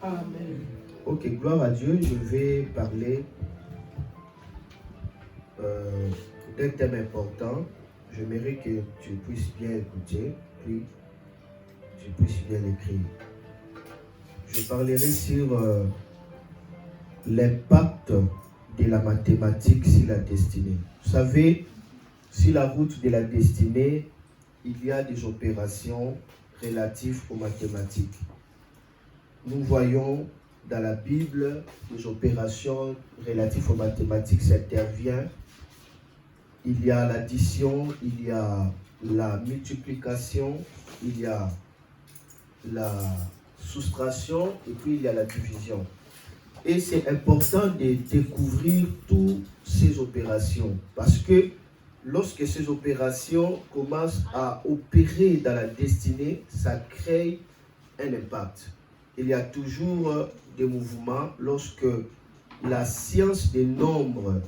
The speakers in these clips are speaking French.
Amen. Ok, gloire à Dieu. Je vais parler d'un thème important. J'aimerais que tu puisses bien écouter, puis tu puisses bien l'écrire. Je parlerai sur l'impact de la mathématique sur la destinée. Vous savez, sur la route de la destinée, il y a des opérations relatives aux mathématiques. Nous voyons dans la Bible des opérations relatives aux mathématiques, ça intervient. Il y a l'addition, il y a la multiplication, il y a la soustraction et puis il y a la division. Et c'est important de découvrir toutes ces opérations parce que lorsque ces opérations commencent à opérer dans la destinée, ça crée un impact. Il y a toujours des mouvements lorsque la science des nombres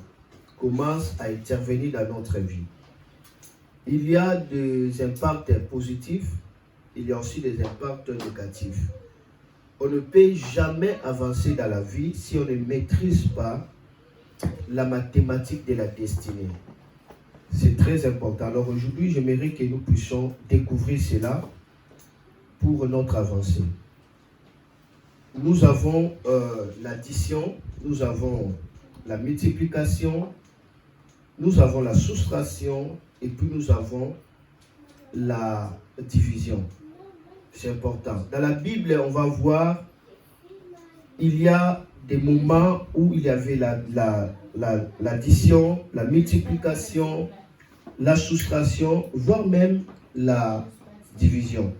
commence à intervenir dans notre vie. Il y a des impacts positifs, il y a aussi des impacts négatifs. On ne peut jamais avancer dans la vie si on ne maîtrise pas la mathématique de la destinée. C'est très important. Alors aujourd'hui, j'aimerais que nous puissions découvrir cela pour notre avancée. Nous avons l'addition, nous avons la multiplication, nous avons la soustraction et puis nous avons la division. C'est important. Dans la Bible, on va voir, il y a des moments où il y avait l'addition, la multiplication, la soustraction, voire même la division.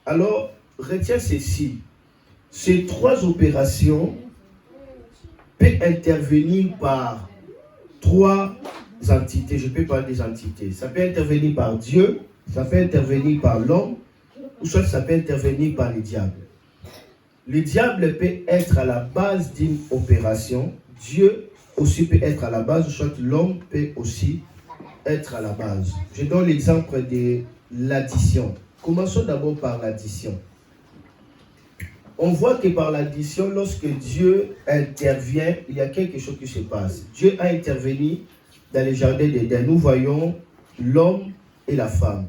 Alors, retiens ceci. Ces trois opérations peuvent intervenir par trois entités. Je peux parler des entités. Ça peut intervenir par Dieu, ça peut intervenir par l'homme, ou soit ça peut intervenir par le diable. Le diable peut être à la base d'une opération. Dieu aussi peut être à la base, ou soit l'homme peut aussi être à la base. Je donne l'exemple de l'addition. Commençons d'abord par l'addition. On voit que par l'addition, lorsque Dieu intervient, il y a quelque chose qui se passe. Dieu a intervenu dans le jardin d'Éden. Nous voyons l'homme et la femme.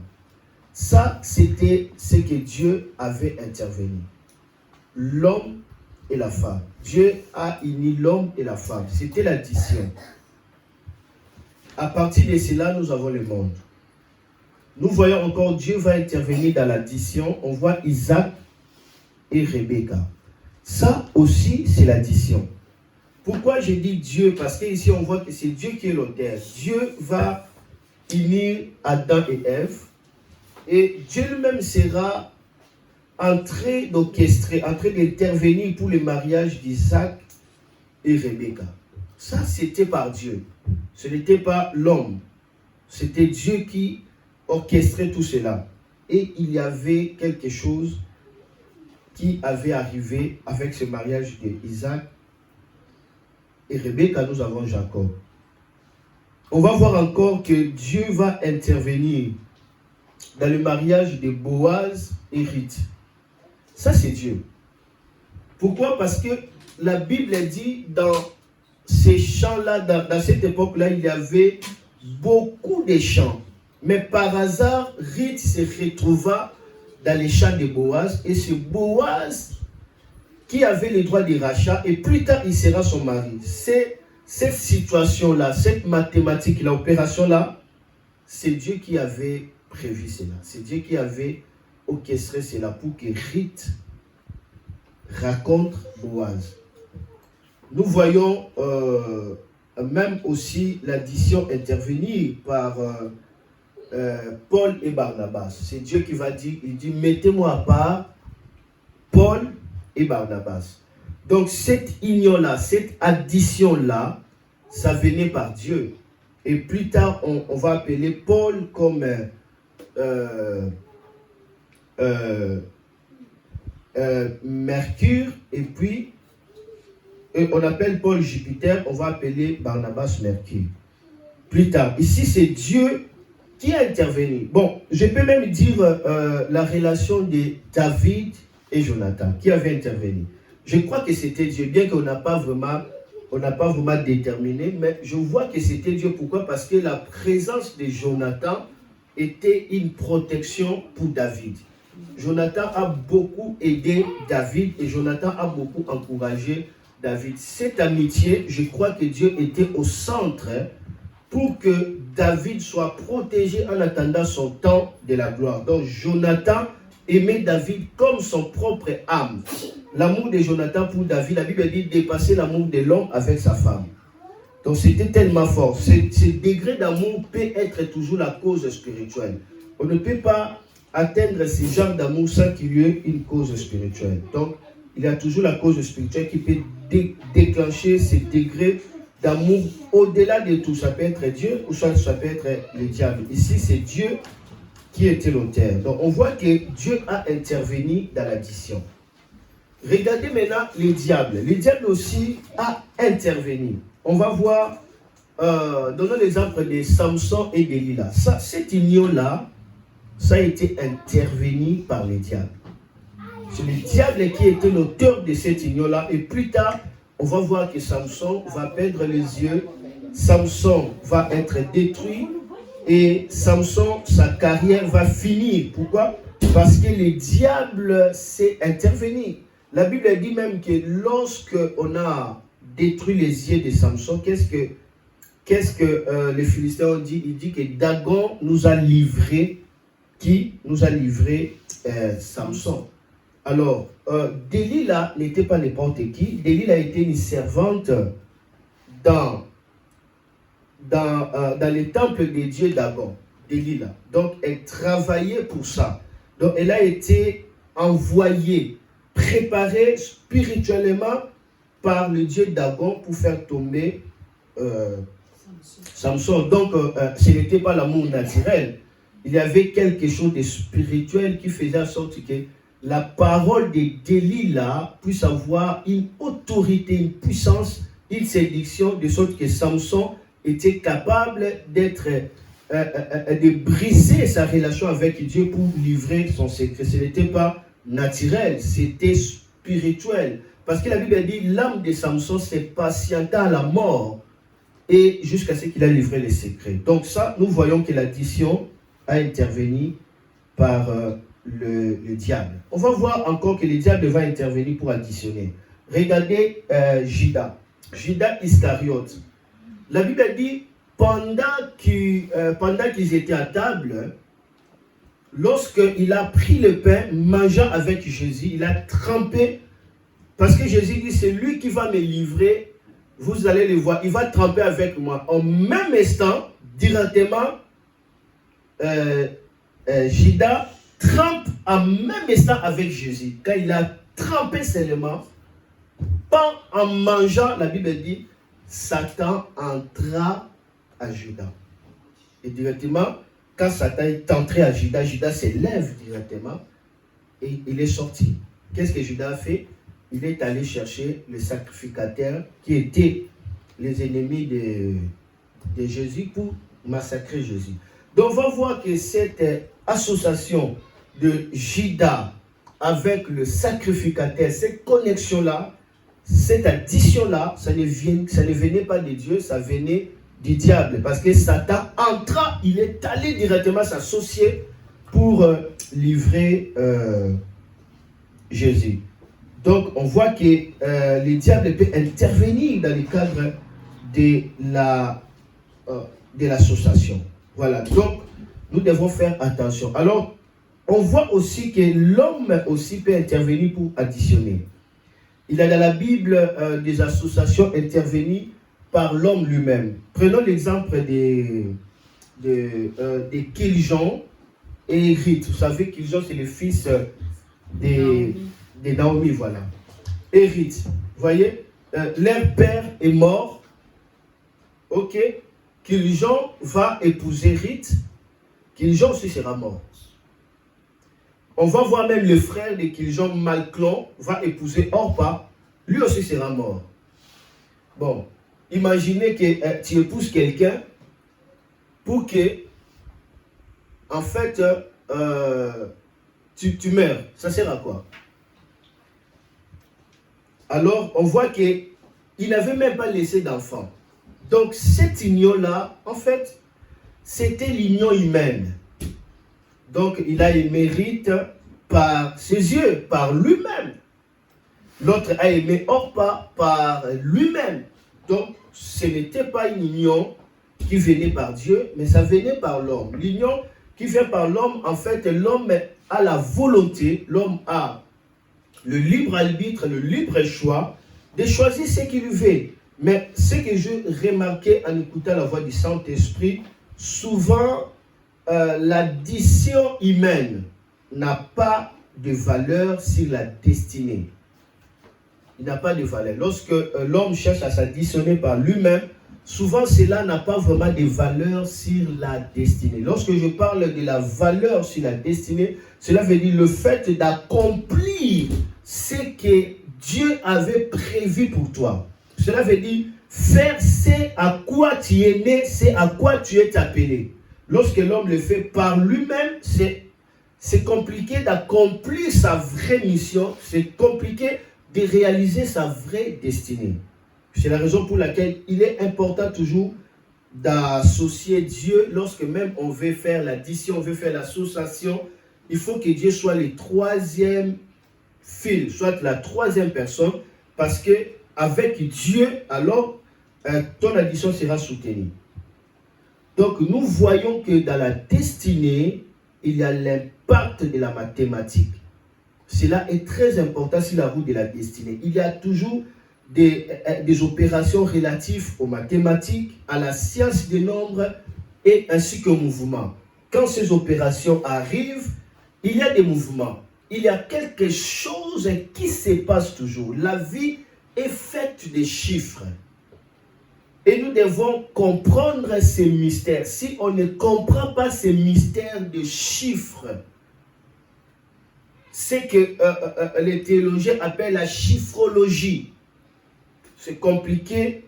Ça, c'était ce que Dieu avait intervenu. L'homme et la femme. Dieu a uni l'homme et la femme. C'était l'addition. À partir de cela, nous avons le monde. Nous voyons encore Dieu va intervenir dans l'addition. On voit Isaac et Rebecca. Ça aussi, c'est l'addition. Pourquoi je dis Dieu? Parce qu'ici, on voit que c'est Dieu qui est l'auteur. Dieu va unir Adam et Ève. Et Dieu lui-même sera en train d'orchestrer, en train d'intervenir pour le mariage d'Isaac et Rebecca. Ça, c'était par Dieu. Ce n'était pas l'homme. C'était Dieu qui orchestrait tout cela. Et il y avait quelque chose qui avait arrivé avec ce mariage d'Isaac et Rebecca. Nous avons Jacob. On va voir encore que Dieu va intervenir dans le mariage de Boaz et Ruth. Ça, c'est Dieu. Pourquoi? Parce que la Bible dit dans ces champs-là, dans cette époque-là, il y avait beaucoup de champs. Mais par hasard, Ruth se retrouva dans les champs de Boaz. Et c'est Boaz qui avait le droit de rachat. Et plus tard, il sera son mari. C'est cette situation-là, cette mathématique, l'opération-là, c'est Dieu qui avait prévu cela. C'est Dieu qui avait orchestré cela pour que Ruth rencontre Boaz. Nous voyons même aussi l'addition intervenir par Paul et Barnabas. C'est Dieu qui va dire, il dit, mettez-moi à part Paul et Barnabas. Donc cette union-là, cette addition-là, ça venait par Dieu. Et plus tard, on va appeler Paul comme Mercure, et puis on appelle Paul Jupiter, on va appeler Barnabas Mercure. Plus tard, ici c'est Dieu qui a intervenu. Bon, je peux même dire la relation de David et Jonathan. Qui avait intervenu? Je crois que c'était Dieu, bien qu'on n'a pas vraiment déterminé, mais je vois que c'était Dieu. Pourquoi? Parce que la présence de Jonathan était une protection pour David. Jonathan a beaucoup aidé David et Jonathan a beaucoup encouragé David. Cette amitié, je crois que Dieu était au centre pour que David soit protégé en attendant son temps de la gloire. Donc Jonathan aimait David comme son propre âme. L'amour de Jonathan pour David, la Bible dit dépasser l'amour de l'homme avec sa femme. Donc c'était tellement fort. Ce degré d'amour peut être toujours la cause spirituelle. On ne peut pas atteindre ce genre d'amour sans qu'il y ait une cause spirituelle. Donc il y a toujours la cause spirituelle qui peut déclencher ce degré d'amour au-delà de tout. Ça peut être Dieu ou soit ça peut être le diable. Ici c'est Dieu qui était l'auteur. Donc on voit que Dieu a intervenu dans l'addition. Regardez maintenant les diables. Le diable aussi a intervenu. On va voir, donnons l'exemple de Samson et Delilah. Cette union-là, ça a été intervenu par le diable. C'est le diable qui était l'auteur de cette union-là. Et plus tard, on va voir que Samson va perdre les yeux. Samson va être détruit. Et Samson, sa carrière va finir. Pourquoi? Parce que le diable s'est intervenu. La Bible dit même que lorsque on a détruit les yeux de Samson, qu'est-ce que les Philistins ont dit? Il dit que Dagon nous a livré. Qui nous a livré Samson. Alors, Delilah n'était pas n'importe qui. Delilah était une servante dans les temples des dieux Dagon. Delilah. Donc, elle travaillait pour ça. Donc, elle a été envoyée, préparée spirituellement par le dieu Dagon pour faire tomber Samson. Donc, ce n'était pas l'amour naturel. Il y avait quelque chose de spirituel qui faisait en sorte que la parole de Delilah puisse avoir une autorité, une puissance, une séduction, de sorte que Samson était capable de briser sa relation avec Dieu pour livrer son secret. Ce n'était pas naturel, c'était spirituel. Parce que la Bible dit, l'âme de Samson s'est patienta à la mort et jusqu'à ce qu'il a livré les secrets. Donc ça, nous voyons que l'addition a intervenu par le diable. On va voir encore que le diable va intervenir pour additionner. Regardez Judas Iscariote. La Bible dit, pendant qu'ils étaient à table, lorsqu'il a pris le pain, mangeant avec Jésus, il a trempé, parce que Jésus dit, c'est lui qui va me livrer, vous allez le voir, il va tremper avec moi. En même instant, directement, Judas trempe en même instant avec Jésus. Quand il a trempé seulement, en mangeant, la Bible dit, Satan entra à Judas. Et directement, quand Satan est entré à Judas, Judas se lève directement et il est sorti. Qu'est-ce que Judas a fait? Il est allé chercher les sacrificateurs qui étaient les ennemis de Jésus pour massacrer Jésus. Donc on va voir que cette association de Judas avec le sacrificateur, cette connexion-là, cette addition-là, ça ne venait pas de Dieu, ça venait du diable. Parce que Satan entra, il est allé directement s'associer pour livrer Jésus. Donc on voit que le diable peut intervenir dans le cadre de l'association. Voilà, donc nous devons faire attention. Alors, on voit aussi que l'homme aussi peut intervenir pour additionner. Il y a dans la Bible des associations intervenues par l'homme lui-même. Prenons l'exemple de Kiljon et Ruth. Vous savez, Kiljon, c'est le fils de Naomi, voilà. Et Ruth, vous voyez, leur père est mort. Ok. Kiljon va épouser Ruth. Kiljon aussi sera mort. On va voir même le frère de Kiljon, Malclon, va épouser Orpa. Lui aussi sera mort. Bon, imaginez que tu épouses quelqu'un pour que, en fait, tu meurs. Ça sert à quoi? alors on voit qu'il n'avait même pas laissé d'enfant. Donc cette union-là, en fait, c'était l'union humaine. Donc il a aimé Rite par ses yeux, par lui-même. L'autre a aimé Orpa par lui-même. Donc ce n'était pas une union qui venait par Dieu, mais ça venait par l'homme. L'union qui vient par l'homme, en fait, l'homme a la volonté, l'homme a le libre arbitre, le libre choix de choisir ce qu'il veut. Mais ce que je remarquais en écoutant la voix du Saint-Esprit, souvent l'addition humaine n'a pas de valeur sur la destinée. Il n'a pas de valeur. Lorsque l'homme cherche à s'additionner par lui-même, souvent cela n'a pas vraiment de valeur sur la destinée. Lorsque je parle de la valeur sur la destinée, cela veut dire le fait d'accomplir ce que Dieu avait prévu pour toi. Cela veut dire faire ce à quoi tu es né, c'est à quoi tu es appelé. Lorsque l'homme le fait par lui-même, c'est compliqué d'accomplir sa vraie mission, c'est compliqué de réaliser sa vraie destinée. C'est la raison pour laquelle il est important toujours d'associer Dieu lorsque même on veut faire l'addition, on veut faire l'association. Il faut que Dieu soit le troisième fil, soit la troisième personne, parce que avec Dieu, alors ton addition sera soutenue. Donc nous voyons que dans la destinée, il y a l'impact de la mathématique. Cela est très important sur la route de la destinée. Il y a toujours des opérations relatives aux mathématiques, à la science des nombres et ainsi qu'au mouvement. Quand ces opérations arrivent, il y a des mouvements. Il y a quelque chose qui se passe toujours. La vie est faite de chiffres. Et nous devons comprendre ces mystères. Si on ne comprend pas ces mystères de chiffres, c'est que les théologiens appellent la chiffrologie. C'est compliqué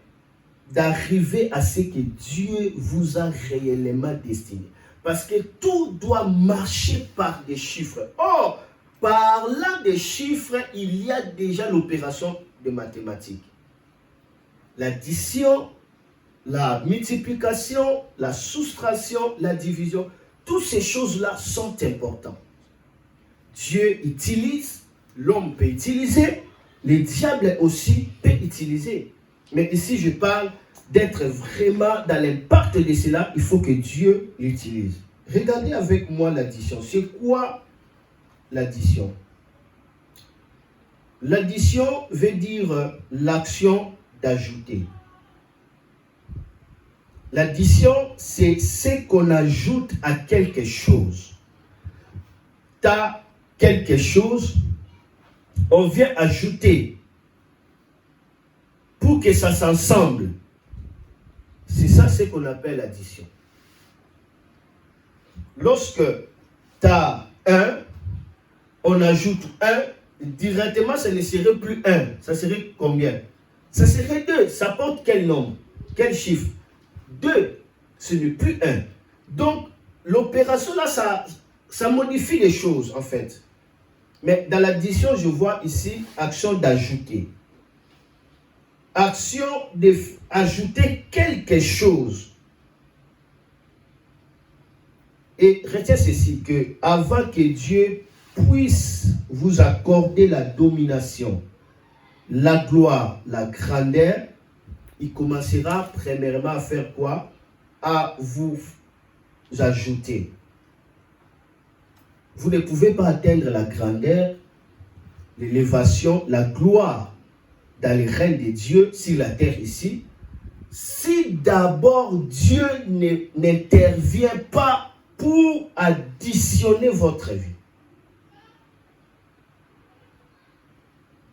d'arriver à ce que Dieu vous a réellement destiné. Parce que tout doit marcher par des chiffres. Or, parlant des chiffres, il y a déjà l'opération de mathématiques. L'addition, la multiplication, la soustraction, la division, toutes ces choses-là sont importantes. Dieu utilise, l'homme peut utiliser, le diable aussi peut utiliser. Mais ici, je parle d'être vraiment dans l'impact de cela, il faut que Dieu l'utilise. Regardez avec moi l'addition. C'est quoi l'addition? L'addition veut dire l'action d'ajouter. L'addition, c'est ce qu'on ajoute à quelque chose. Tu as quelque chose, on vient ajouter pour que ça s'ensemble. C'est ça ce qu'on appelle l'addition. Lorsque tu as 1, on ajoute 1, directement ça ne serait plus 1. Ça serait combien? Ça serait 2. Ça porte quel nombre? Quel chiffre? 2. Ce n'est plus 1. Donc l'opération là, ça modifie les choses en fait. Mais dans l'addition, je vois ici action d'ajouter. Action d'ajouter quelque chose. Et retiens ceci, que avant que Dieu puisse vous accorder la domination, la gloire, la grandeur, il commencera premièrement à faire quoi? À vous ajouter. Vous ne pouvez pas atteindre la grandeur, l'élévation, la gloire dans le règne de Dieu sur la terre ici, si d'abord Dieu n'intervient pas pour additionner votre vie.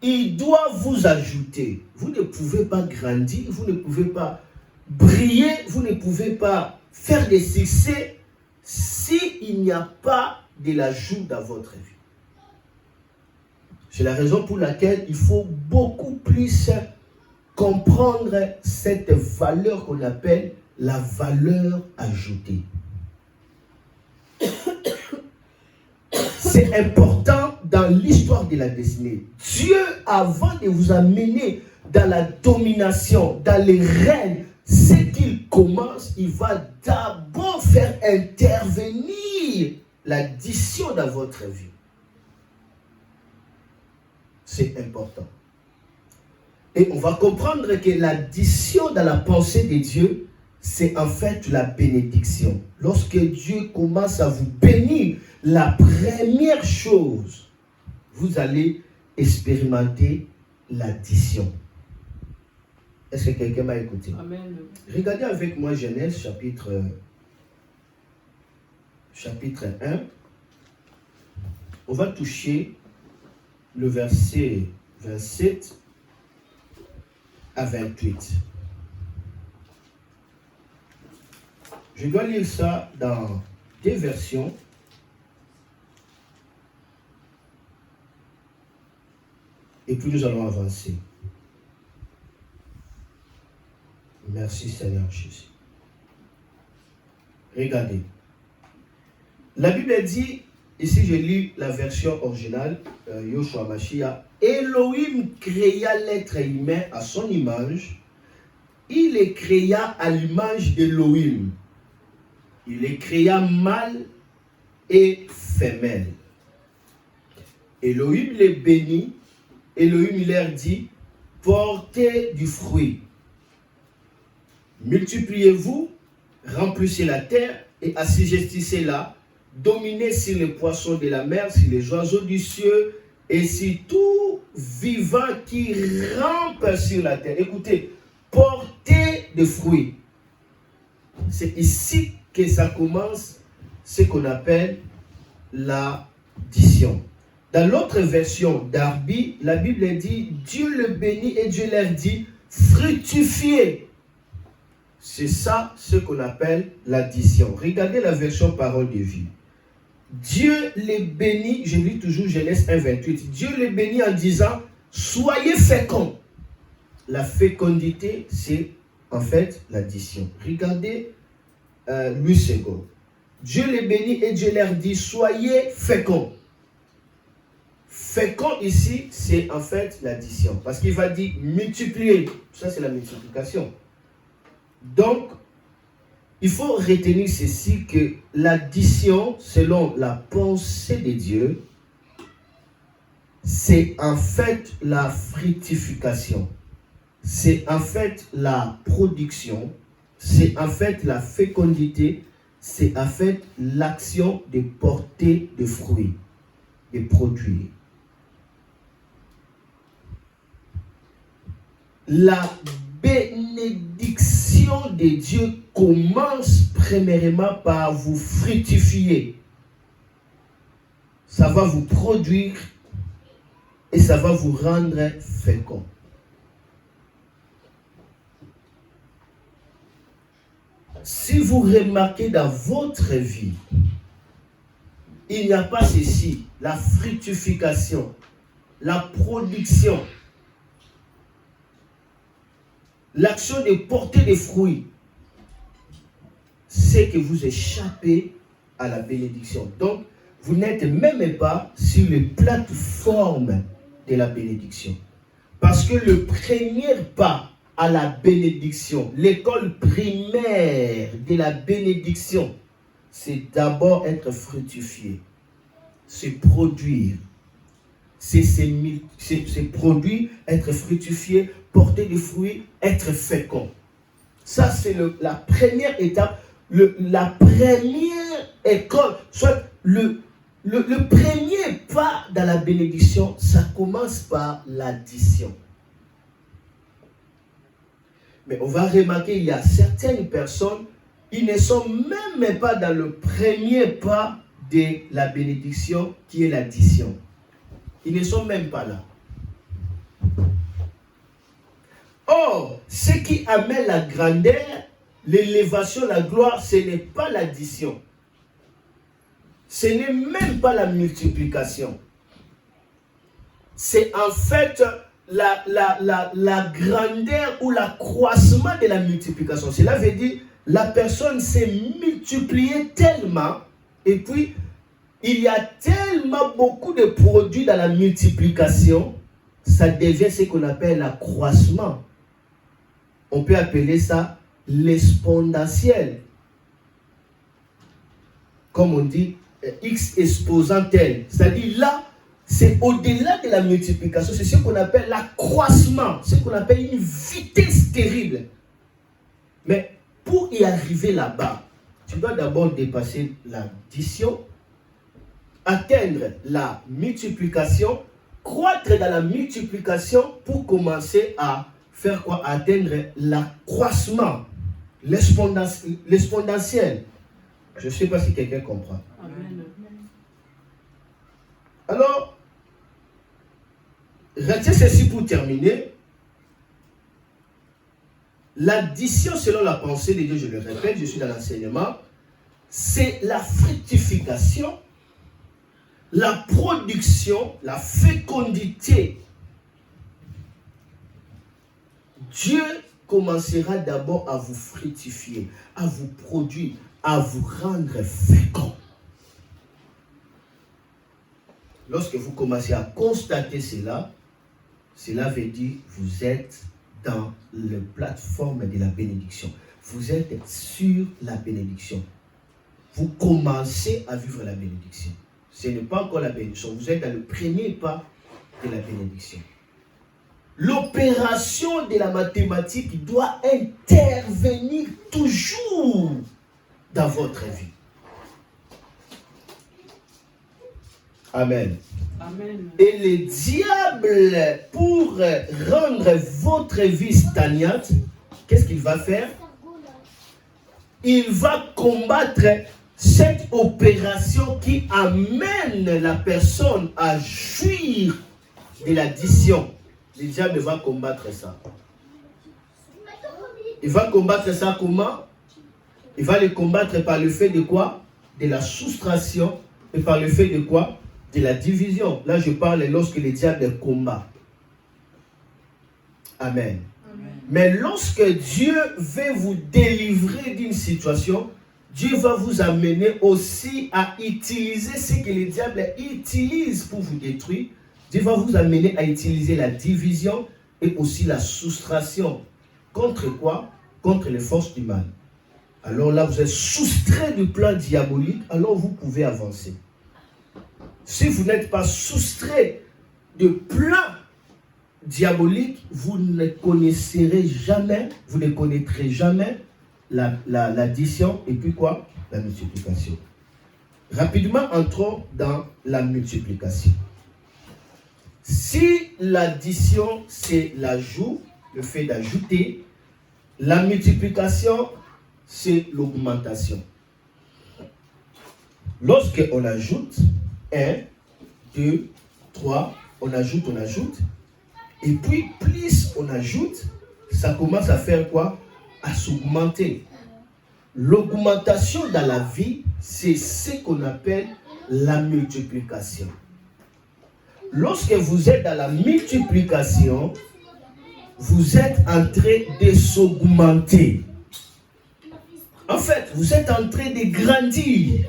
Il doit vous ajouter. Vous ne pouvez pas grandir, vous ne pouvez pas briller, vous ne pouvez pas faire des succès s'il n'y a pas de l'ajout dans votre vie. C'est la raison pour laquelle il faut beaucoup plus comprendre cette valeur qu'on appelle la valeur ajoutée. C'est important dans l'histoire de la destinée, Dieu, avant de vous amener dans la domination, dans les règnes, ce qu'il commence, il va d'abord faire intervenir l'addition dans votre vie. C'est important. Et on va comprendre que l'addition dans la pensée de Dieu, c'est en fait la bénédiction. Lorsque Dieu commence à vous bénir, la première chose, vous allez expérimenter l'addition. Est-ce que quelqu'un m'a écouté? Amen. Regardez avec moi Genèse chapitre 1. On va toucher le verset 27 à 28. Je dois lire ça dans des versions. Et puis nous allons avancer. Merci Seigneur Jésus. Regardez. La Bible dit, ici je lis la version originale, Yoshua Mashiach, Elohim créa l'être humain à son image, il les créa à l'image d'Elohim. Il les créa mâle et femelle. Elohim les bénit, Elohim leur dit, portez du fruit. Multipliez-vous, remplissez la terre et assujettissez-la, dominez sur les poissons de la mer, sur les oiseaux du ciel et sur tout vivant qui rampe sur la terre. Écoutez, portez des fruits. C'est ici que ça commence, ce qu'on appelle l'addition. Dans l'autre version d'Arbi, la Bible dit, Dieu le bénit et Dieu leur dit, fructifiez. C'est ça ce qu'on appelle l'addition. Regardez la version parole de vie. Dieu les bénit, je lis toujours Genèse 1, 28. Dieu les bénit en disant, soyez féconds. La fécondité, c'est en fait l'addition. Regardez Louis II. Dieu les bénit et Dieu leur dit, soyez féconds. Fécond ici, c'est en fait l'addition. Parce qu'il va dire multiplier. Ça, c'est la multiplication. Donc, il faut retenir ceci, que l'addition, selon la pensée de Dieu, c'est en fait la fructification. C'est en fait la production. C'est en fait la fécondité. C'est en fait l'action de porter des fruits, de produire. La bénédiction de Dieu commence premièrement par vous fructifier. Ça va vous produire et ça va vous rendre fécond. Si vous remarquez dans votre vie, il n'y a pas ceci, la fructification, la production, l'action de porter des fruits, c'est que vous échappez à la bénédiction. Donc, vous n'êtes même pas sur les plateformes de la bénédiction. Parce que le premier pas à la bénédiction, l'école primaire de la bénédiction, c'est d'abord être fructifié, c'est produire. C'est produire, être fructifié, porter des fruits, être fécond. Ça, c'est la première étape, la première école, soit le premier pas dans la bénédiction, ça commence par l'addition. Mais on va remarquer, il y a certaines personnes, ils ne sont même pas dans le premier pas de la bénédiction, qui est l'addition. Ils ne sont même pas là. Or, ce qui amène la grandeur, l'élévation, la gloire, ce n'est pas l'addition. Ce n'est même pas la multiplication. C'est en fait la grandeur ou l'accroissement de la multiplication. Cela veut dire la personne s'est multipliée tellement et puis il y a tellement beaucoup de produits dans la multiplication, ça devient ce qu'on appelle l'accroissement. On peut appeler ça l'exponentiel. Comme on dit, X exposant tel. C'est-à-dire là, c'est au-delà de la multiplication. C'est ce qu'on appelle l'accroissement. Ce qu'on appelle une vitesse terrible. Mais pour y arriver là-bas, tu dois d'abord dépasser l'addition, atteindre la multiplication, croître dans la multiplication pour commencer à faire quoi? Atteindre l'accroissement, l'exponentiel. Je ne sais pas si quelqu'un comprend. Amen. Alors, retiens ceci pour terminer. L'addition selon la pensée de Dieu, je le répète, je suis dans l'enseignement, c'est la fructification, la production, la fécondité. Dieu commencera d'abord à vous fructifier, à vous produire, à vous rendre fécond. Lorsque vous commencez à constater cela, cela veut dire que vous êtes dans la plateforme de la bénédiction. Vous êtes sur la bénédiction. Vous commencez à vivre la bénédiction. Ce n'est pas encore la bénédiction. Vous êtes dans le premier pas de la bénédiction. L'opération de la mathématique doit intervenir toujours dans votre vie. Amen. Amen. Et le diable, pour rendre votre vie stagnante, qu'est-ce qu'il va faire? Il va combattre cette opération qui amène la personne à jouir de l'addition. Le diable va combattre ça. Il va combattre ça comment? Il va le combattre par le fait de quoi? De la soustraction et par le fait de quoi? De la division. Là, je parle lorsque le diable combat. Amen. Amen. Mais lorsque Dieu veut vous délivrer d'une situation, Dieu va vous amener aussi à utiliser ce que le diable utilise pour vous détruire. Dieu va vous amener à utiliser la division et aussi la soustraction. Contre quoi? Contre les forces du mal. Alors là, vous êtes soustrait du plan diabolique, alors vous pouvez avancer. Si vous n'êtes pas soustrait de plan diabolique, vous ne connaîtrez jamais l'addition et puis quoi? La multiplication. Rapidement, entrons dans la multiplication. Si l'addition, c'est l'ajout, le fait d'ajouter, la multiplication, c'est l'augmentation. Lorsqu'on ajoute 1, 2, 3, on ajoute. Et puis, plus on ajoute, ça commence à faire quoi? À s'augmenter. L'augmentation dans la vie, c'est ce qu'on appelle la multiplication. Lorsque vous êtes dans la multiplication, vous êtes en train de s'augmenter. En fait, vous êtes en train de grandir.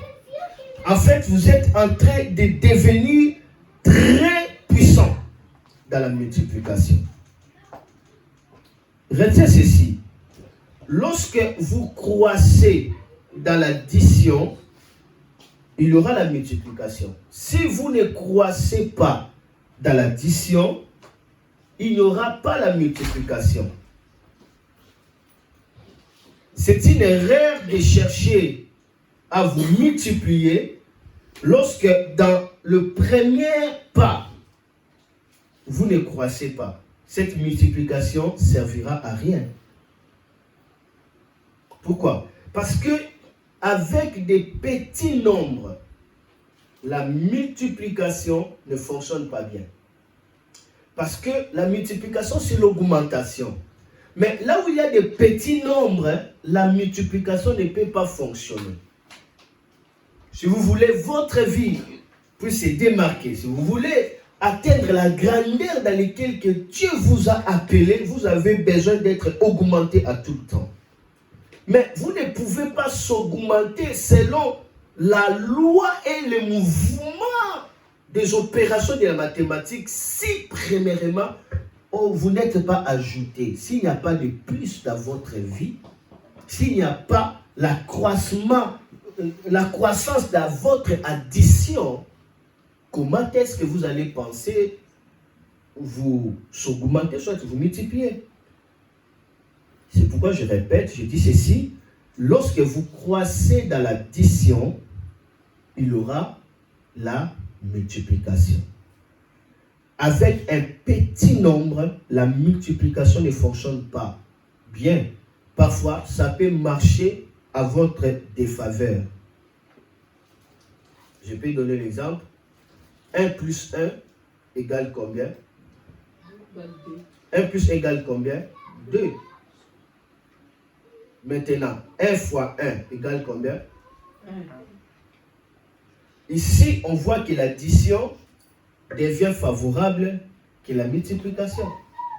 En fait, vous êtes en train de devenir très puissant dans la multiplication. Retiens ceci. Lorsque vous croissez dans l'addition, il y aura la multiplication. Si vous ne croissez pas dans l'addition, il n'y aura pas la multiplication. C'est une erreur de chercher à vous multiplier lorsque dans le premier pas, vous ne croissez pas. Cette multiplication servira à rien. Pourquoi? Parce que avec des petits nombres, la multiplication ne fonctionne pas bien. Parce que la multiplication, c'est l'augmentation. Mais là où il y a des petits nombres, la multiplication ne peut pas fonctionner. Si vous voulez votre vie puisse se démarquer, si vous voulez atteindre la grandeur dans laquelle que Dieu vous a appelé, vous avez besoin d'être augmenté à tout le temps. Mais vous ne pouvez pas s'augmenter selon la loi et le mouvement des opérations de la mathématique, si premièrement, vous n'êtes pas ajouté, s'il n'y a pas de plus dans votre vie, s'il n'y a pas la croissance dans votre addition, comment est-ce que vous allez penser vous augmenter, soit vous multiplier? C'est pourquoi je répète, je dis ceci, lorsque vous croissez dans l'addition, il y aura la multiplication. Avec un petit nombre, la multiplication ne fonctionne pas bien. Parfois, ça peut marcher à votre défaveur. Je peux donner l'exemple. 1 plus 1 égale combien? 1 plus 1 égale combien? 2. Maintenant, 1 fois 1 égale combien? 1. Ici, on voit que l'addition devient favorable que la multiplication.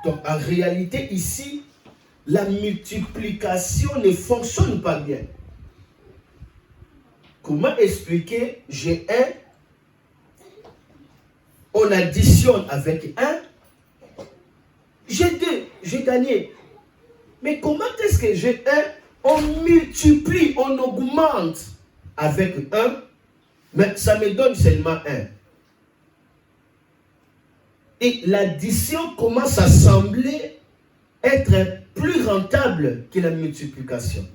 Donc, en réalité, ici, la multiplication ne fonctionne pas bien. Comment expliquer? J'ai 1, on additionne avec 1, j'ai 2, j'ai gagné. Mais comment est-ce que j'ai 1, on multiplie, on augmente avec 1, mais ça me donne seulement 1. Et l'addition commence à sembler être plus rentable que la multiplication.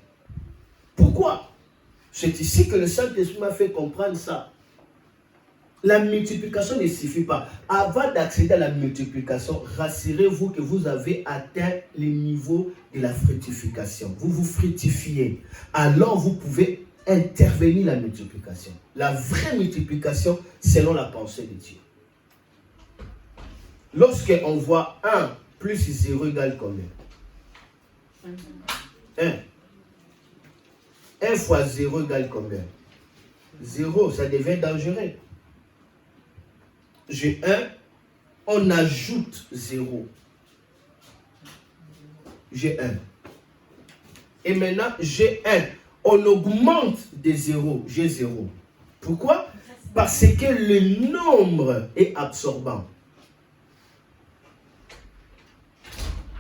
Pourquoi? C'est ici que le Saint-Esprit m'a fait comprendre ça. La multiplication ne suffit pas. Avant d'accéder à la multiplication, rassurez-vous que vous avez atteint le niveau de la fructification. Vous vous fructifiez. Alors vous pouvez intervenir la multiplication. La vraie multiplication selon la pensée de Dieu. Lorsqu'on voit 1 plus 0 égale combien? 1. 1 fois 0 égale combien? 0, ça devient dangereux. J'ai 1, on ajoute 0. J'ai 1. Et maintenant, j'ai 1. On augmente de 0. J'ai 0. Pourquoi? Parce que le nombre est absorbant.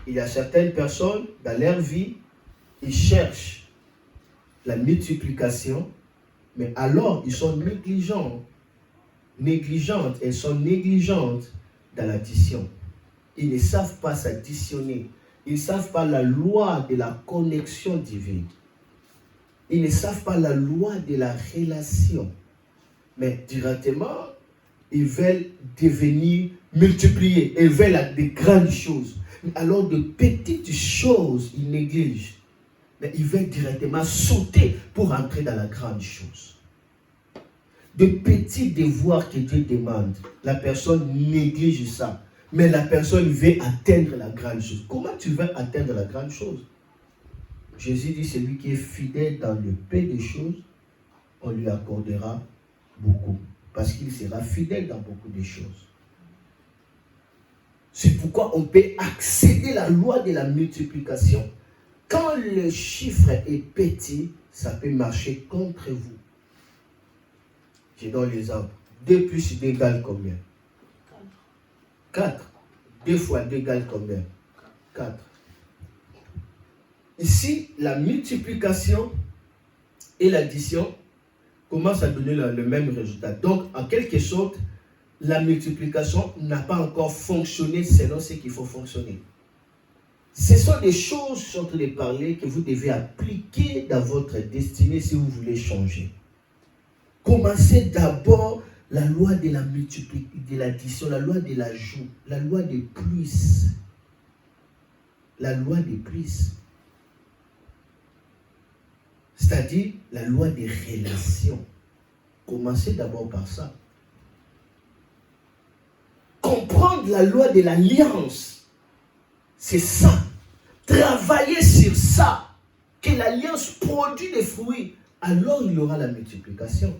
Il y a certaines personnes dans leur vie, ils cherchent la multiplication, mais alors ils sont négligentes, elles sont négligentes dans l'addition. Ils ne savent pas s'additionner. Ils ne savent pas la loi de la connexion divine. Ils ne savent pas la loi de la relation. Mais directement, ils veulent devenir multipliés. Ils veulent des grandes choses. Alors de petites choses, ils négligent. Mais ils veulent directement sauter pour entrer dans la grande chose. De petits devoirs que Dieu demande, la personne néglige ça. Mais la personne veut atteindre la grande chose. Comment tu veux atteindre la grande chose? Jésus dit, celui qui est fidèle dans le peu de choses, on lui accordera beaucoup. Parce qu'il sera fidèle dans beaucoup de choses. C'est pourquoi on peut accéder à la loi de la multiplication. Quand le chiffre est petit, ça peut marcher contre vous. Je donne l'exemple. 2 plus 2 égale combien? 4. 2 fois 2 égale combien? 4. Ici, la multiplication et l'addition commencent à donner le même résultat. Donc, en quelque sorte, la multiplication n'a pas encore fonctionné selon ce qu'il faut fonctionner. Ce sont des choses, je suis en train de parler, que vous devez appliquer dans votre destinée si vous voulez changer. Commencez d'abord la loi de la multiplication, de l'addition, la loi de l'ajout, la loi des plus. La loi des plus. C'est-à-dire la loi des relations. Commencez d'abord par ça. Comprendre la loi de l'alliance, c'est ça. Travailler sur ça, que l'alliance produit des fruits, alors il y aura la multiplication.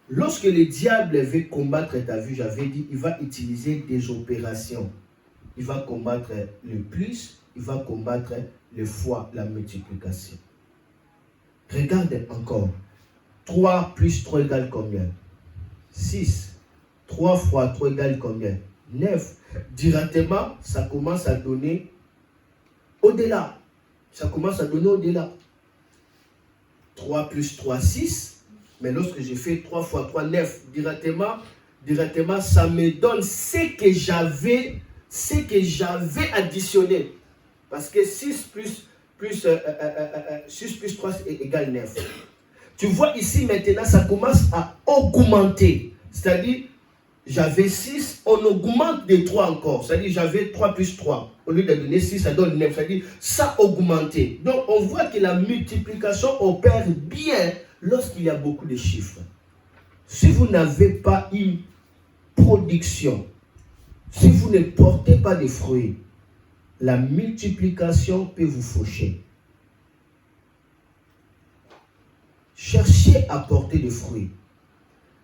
Lorsque le diable veut combattre ta vie, j'avais dit, il va utiliser des opérations. Il va combattre le plus, il va combattre le fois, la multiplication. Regarde encore. 3 plus 3 égale combien? 6. 3 fois 3 égale combien? 9. Directement, ça commence à donner au-delà. Ça commence à donner au-delà. 3 plus 3, 6. Mais lorsque je fais 3 fois 3, 9, directement, ça me donne ce que j'avais additionné. Parce que 6 plus 3 égale 9. Tu vois ici maintenant, ça commence à augmenter. C'est-à-dire, j'avais 6, on augmente de 3 encore. C'est-à-dire, j'avais 3 plus 3. Au lieu de donner 6, ça donne 9. C'est-à-dire, ça a augmenté. Donc, on voit que la multiplication opère bien lorsqu'il y a beaucoup de chiffres. Si vous n'avez pas une production, si vous ne portez pas de fruits, la multiplication peut vous faucher. Cherchez à porter des fruits.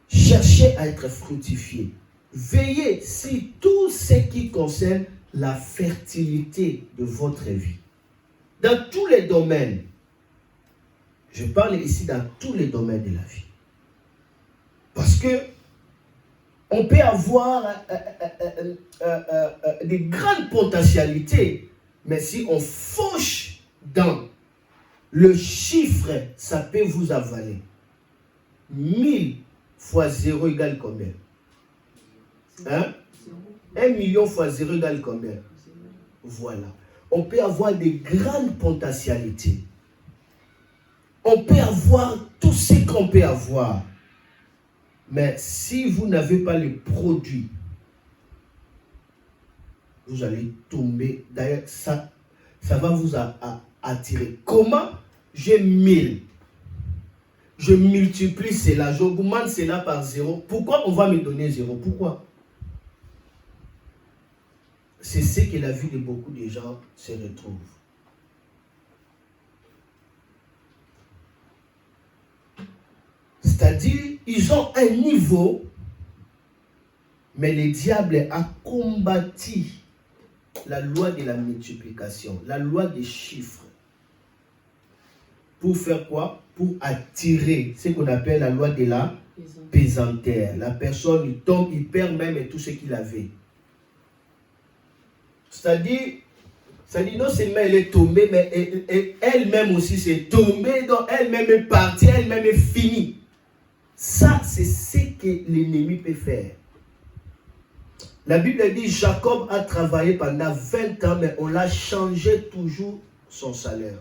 Cherchez à être fructifié. Veillez sur tout ce qui concerne la fertilité de votre vie. Dans tous les domaines. Je parle ici dans tous les domaines de la vie. Parce que on peut avoir des grandes potentialités, mais si on fauche dans le chiffre, ça peut vous avaler. 1000 fois 0 égale combien? 1 million fois 0 égale combien? Voilà. On peut avoir des grandes potentialités. On peut avoir tout ce qu'on peut avoir. Mais si vous n'avez pas les produits, vous allez tomber. D'ailleurs, ça va vous attirer. Comment? J'ai 1000. Je multiplie cela, j'augmente cela par 0. Pourquoi on va me donner 0? Pourquoi? C'est ce que la vie de beaucoup de gens se retrouve. C'est-à-dire, ils ont un niveau, mais le diable a combattu la loi de la multiplication, la loi des chiffres. Pour faire quoi? Pour attirer ce qu'on appelle la loi de la pesanteur. La personne, il tombe, il perd même tout ce qu'il avait. C'est-à-dire, non seulement elle est tombée, mais elle-même aussi s'est tombée, donc elle-même est partie, elle-même est finie. Ça, c'est ce que l'ennemi peut faire. La Bible dit, Jacob a travaillé pendant 20 ans, mais on l'a changé toujours son salaire.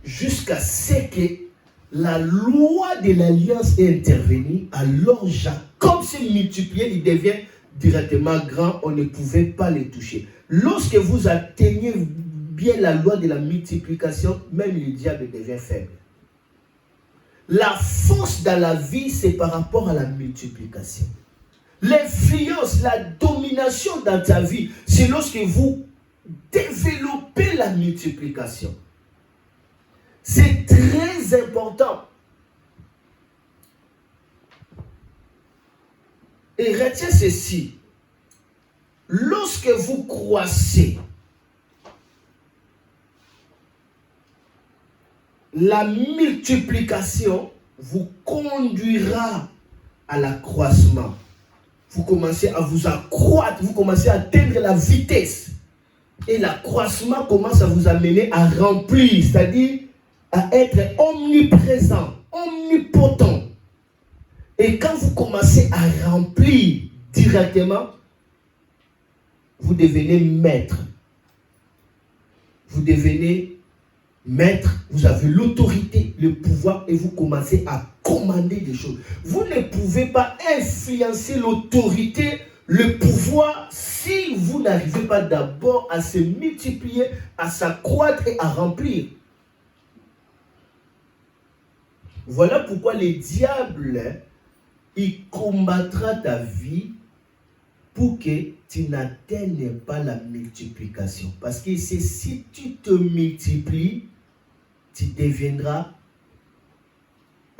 Jusqu'à ce que la loi de l'alliance est intervenue, alors Jacob s'est multiplié, il devient directement grand, on ne pouvait pas le toucher. Lorsque vous atteignez bien la loi de la multiplication, même le diable devient faible. La force dans la vie, c'est par rapport à la multiplication. L'influence, la domination dans ta vie, c'est lorsque vous développez la multiplication. C'est très important. Et retiens ceci. Lorsque vous croissez, la multiplication vous conduira à l'accroissement. Vous commencez à vous accroître, vous commencez à atteindre la vitesse. Et l'accroissement commence à vous amener à remplir, c'est-à-dire à être omniprésent, omnipotent. Et quand vous commencez à remplir directement, vous devenez maître. Vous devenez maître, vous avez l'autorité, le pouvoir et vous commencez à commander des choses. Vous ne pouvez pas influencer l'autorité, le pouvoir si vous n'arrivez pas d'abord à se multiplier, à s'accroître et à remplir. Voilà pourquoi le diable, il combattra ta vie pour que tu n'atteignes pas la multiplication. Parce que c'est si tu te multiplies, tu deviendras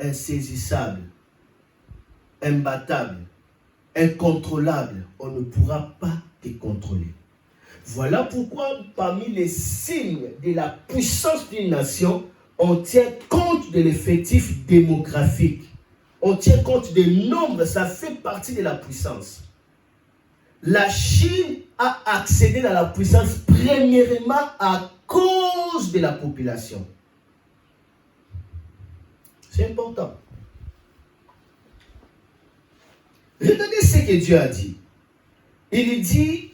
insaisissable, imbattable, incontrôlable. On ne pourra pas te contrôler. Voilà pourquoi parmi les signes de la puissance d'une nation, on tient compte de l'effectif démographique. On tient compte des nombres, ça fait partie de la puissance. La Chine a accédé à la puissance premièrement à cause de la population. C'est important. Regardez ce que Dieu a dit. Il dit,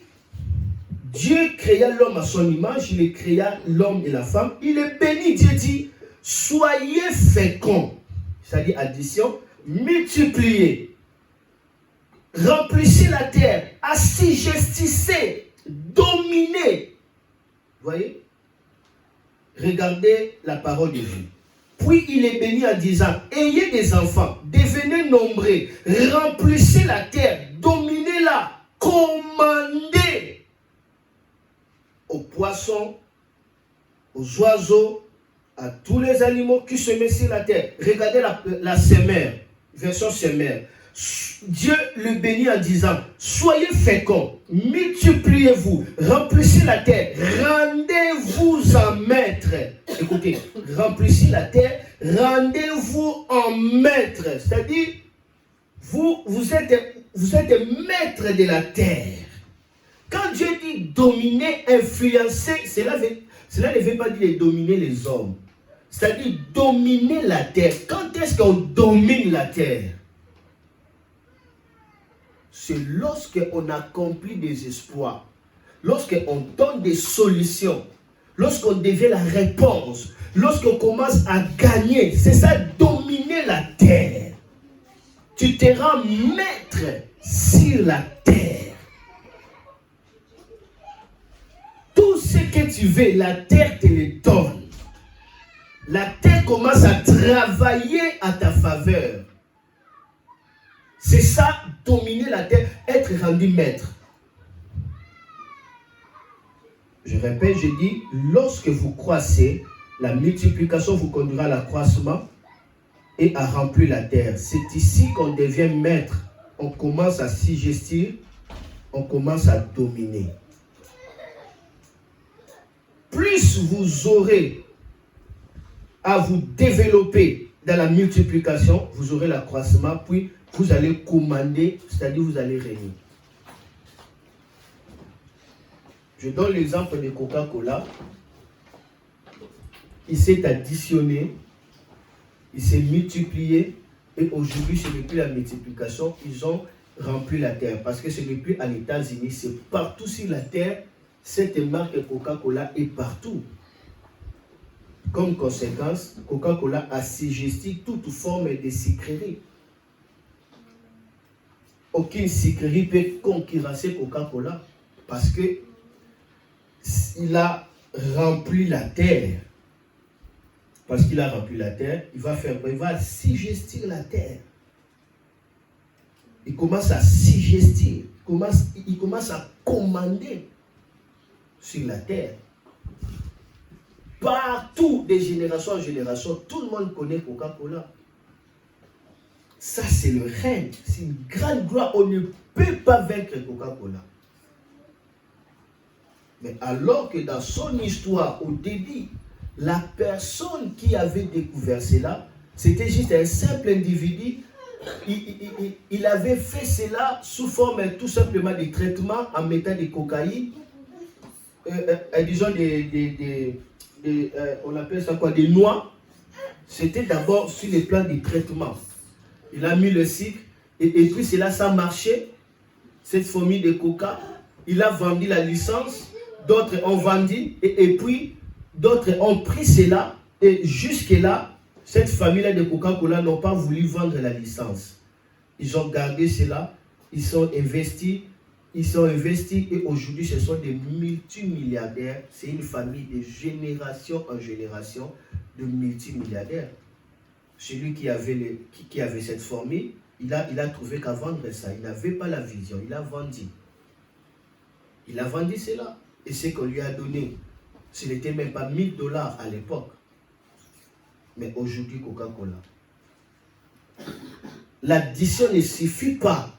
Dieu créa l'homme à son image, il créa l'homme et la femme. Il est béni, Dieu dit, soyez féconds, c'est-à-dire addition, multipliez, remplissez la terre, assujettissez, dominez. Vous voyez? Regardez la parole de Dieu. Puis il est béni en disant, ayez des enfants, devenez nombreux, remplissez la terre, dominez-la, commandez aux poissons, aux oiseaux, à tous les animaux qui se mettent sur la terre. Regardez la semeur, version semeur. Dieu le bénit en disant, soyez féconds, multipliez-vous, remplissez la terre, rendez-vous en maître. Écoutez, remplissez la terre, rendez-vous en maître. C'est-à-dire, vous êtes maître de la terre. Quand Dieu dit dominer, influencer, cela ne veut pas dire dominer les hommes. C'est-à-dire dominer la terre. Quand est-ce qu'on domine la terre? C'est lorsqu'on accomplit des exploits, lorsqu'on donne des solutions, lorsqu'on devient la réponse, lorsqu'on commence à gagner. C'est ça, dominer la terre. Tu te rends maître sur la terre. Tout ce que tu veux, la terre te le donne. La terre commence à travailler à ta faveur. C'est ça, dominer la terre, être rendu maître. Je répète, je dis, lorsque vous croissez, la multiplication vous conduira à l'accroissement et à remplir la terre. C'est ici qu'on devient maître. On commence à s'y on commence à dominer. Plus vous aurez à vous développer dans la multiplication, vous aurez l'accroissement, puis vous allez commander, c'est-à-dire vous allez régner. Je donne l'exemple de Coca-Cola. Il s'est additionné, il s'est multiplié, et aujourd'hui, ce n'est plus la multiplication, ils ont rempli la terre. Parce que ce n'est plus aux États-Unis, c'est partout sur la terre, cette marque Coca-Cola est partout. Comme conséquence, Coca-Cola assujettit toute forme de sucrerie. Aucune sucrerie peut concurrencer Coca-Cola parce que il a rempli la terre. Parce qu'il a rempli la terre, il va assujettir la terre. Il commence à assujettir, il commence à commander sur la terre. Partout, de génération en génération, tout le monde connaît Coca-Cola. Ça, c'est le règne. C'est une grande gloire. On ne peut pas vaincre Coca-Cola. Mais alors que dans son histoire, au début, la personne qui avait découvert cela, c'était juste un simple individu. Il avait fait cela sous forme tout simplement de traitement en mettant des cocaïnes, disons on appelle ça quoi, des noix. C'était d'abord sur le plan du traitement. Il a mis le sucre et puis cela, ça marchait. Cette famille de coca, il a vendu la licence, d'autres ont vendu et puis d'autres ont pris cela et jusque-là, cette famille-là de Coca-Cola n'ont pas voulu vendre la licence. Ils ont gardé cela, ils sont investis et aujourd'hui ce sont des multimilliardaires. C'est une famille de génération en génération de multimilliardaires. Celui qui avait cette formule, il a trouvé qu'à vendre ça. Il n'avait pas la vision, il a vendu. Il a vendu cela. Et ce qu'on lui a donné, ce n'était même pas $1000 à l'époque. Mais aujourd'hui, Coca-Cola. L'addition ne suffit pas.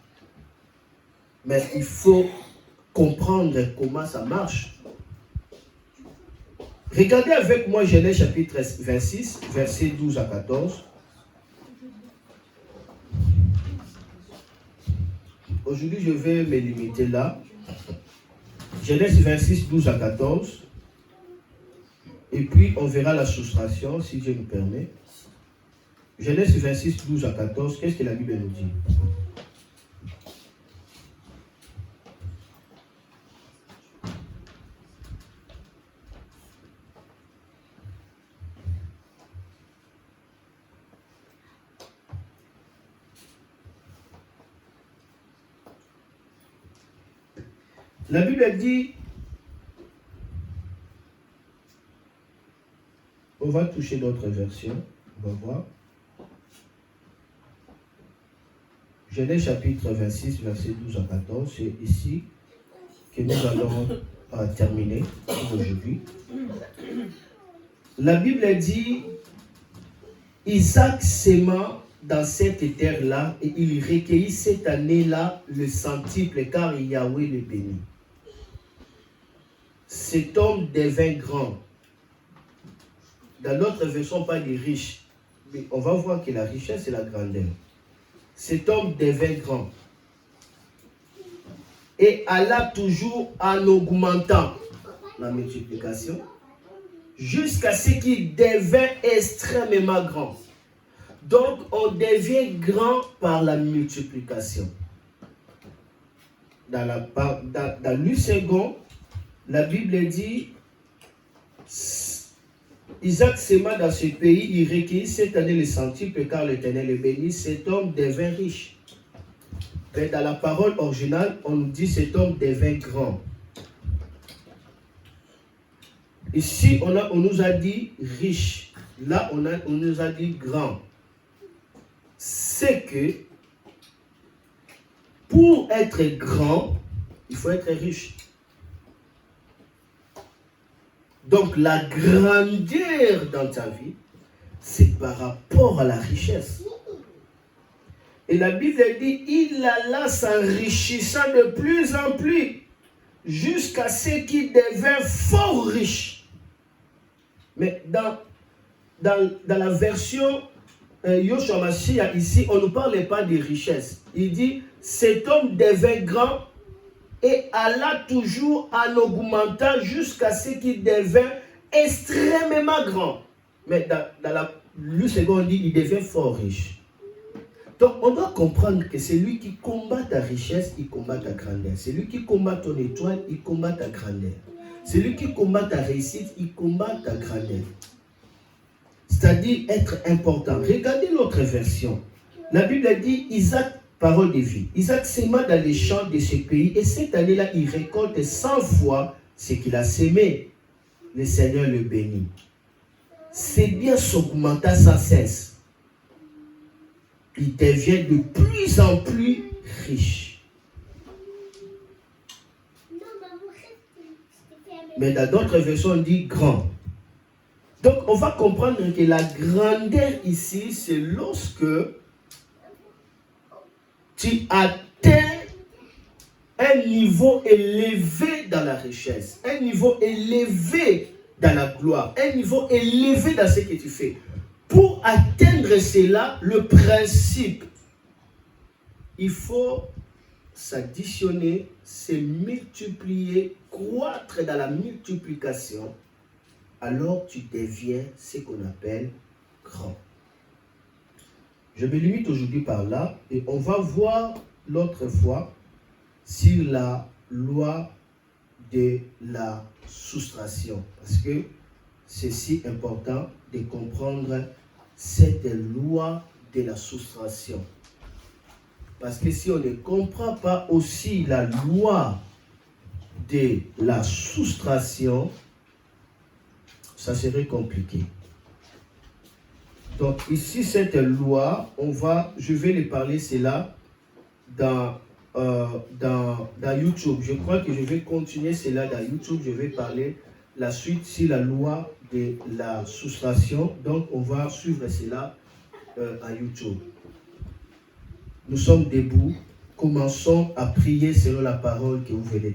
Mais il faut comprendre comment ça marche. Regardez avec moi Genèse chapitre 26, versets 12 à 14. Aujourd'hui, je vais me limiter là. Genèse 26, 12 à 14. Et puis, on verra la soustraction, si Dieu nous permet. Genèse 26, 12 à 14. Qu'est-ce que la Bible nous dit? La Bible dit, on va toucher d'autres versions, on va voir. Genèse chapitre 26, verset 12 à 14, c'est ici que nous allons terminer aujourd'hui. La Bible dit, Isaac s'aima dans cette terre-là et il recueillit cette année-là le centuple car Yahweh le bénit. Cet homme devint grand. Dans notre version, pas des riches. Mais on va voir que la richesse et la grandeur. Cet homme devint grand. Et alla toujours en augmentant la multiplication jusqu'à ce qu'il devint extrêmement grand. Donc, on devient grand par la multiplication. Dans Luc 2, la Bible dit, Isaac s'aima dans ce pays, il recueillit cette année le centuple car l'Éternel le bénit, cet homme devint riche. Mais dans la parole originale, on nous dit cet homme devint grand. Ici, on nous a dit riche. Là, on nous a dit grand. C'est que pour être grand, il faut être riche. Donc la grandeur dans ta vie, c'est par rapport à la richesse. Et la Bible dit, il alla s'enrichissant de plus en plus, jusqu'à ce qu'il devint fort riche. Mais dans la version Yoshua Mashiach, ici, on ne parle pas de richesse. Il dit, cet homme devint grand et alla toujours en augmentant jusqu'à ce qu'il devint extrêmement grand. Mais dans la Luc 2, on dit, il devient fort riche. Donc, on doit comprendre que c'est lui qui combat ta richesse, il combat ta grandeur. C'est lui qui combat ton étoile, il combat ta grandeur. C'est lui qui combat ta réussite, il combat ta grandeur. C'est-à-dire être important. Regardez l'autre version. La Bible dit, Isaac, parole de vie. Isaac s'aima dans les champs de ce pays et cette année-là, il récolte 100 fois ce qu'il a sémé. Le Seigneur le bénit. Ses biens s'augmentent sans cesse. Il devient de plus en plus riche. Mais dans d'autres versions, on dit grand. Donc, on va comprendre que la grandeur ici, c'est lorsque tu atteins un niveau élevé dans la richesse, un niveau élevé dans la gloire, un niveau élevé dans ce que tu fais. Pour atteindre cela, le principe, il faut s'additionner, se multiplier, croître dans la multiplication. Alors tu deviens ce qu'on appelle grand. Je me limite aujourd'hui par là et on va voir l'autre fois sur la loi de la soustraction. Parce que c'est si important de comprendre cette loi de la soustraction. Parce que si on ne comprend pas aussi la loi de la soustraction, ça serait compliqué. Donc ici, cette loi, je vais les parler, c'est là, dans YouTube. Je crois que je vais continuer cela dans YouTube. Je vais parler la suite sur la loi de la soustraction. Donc on va suivre cela à YouTube. Nous sommes debout. Commençons à prier selon la parole que vous venez de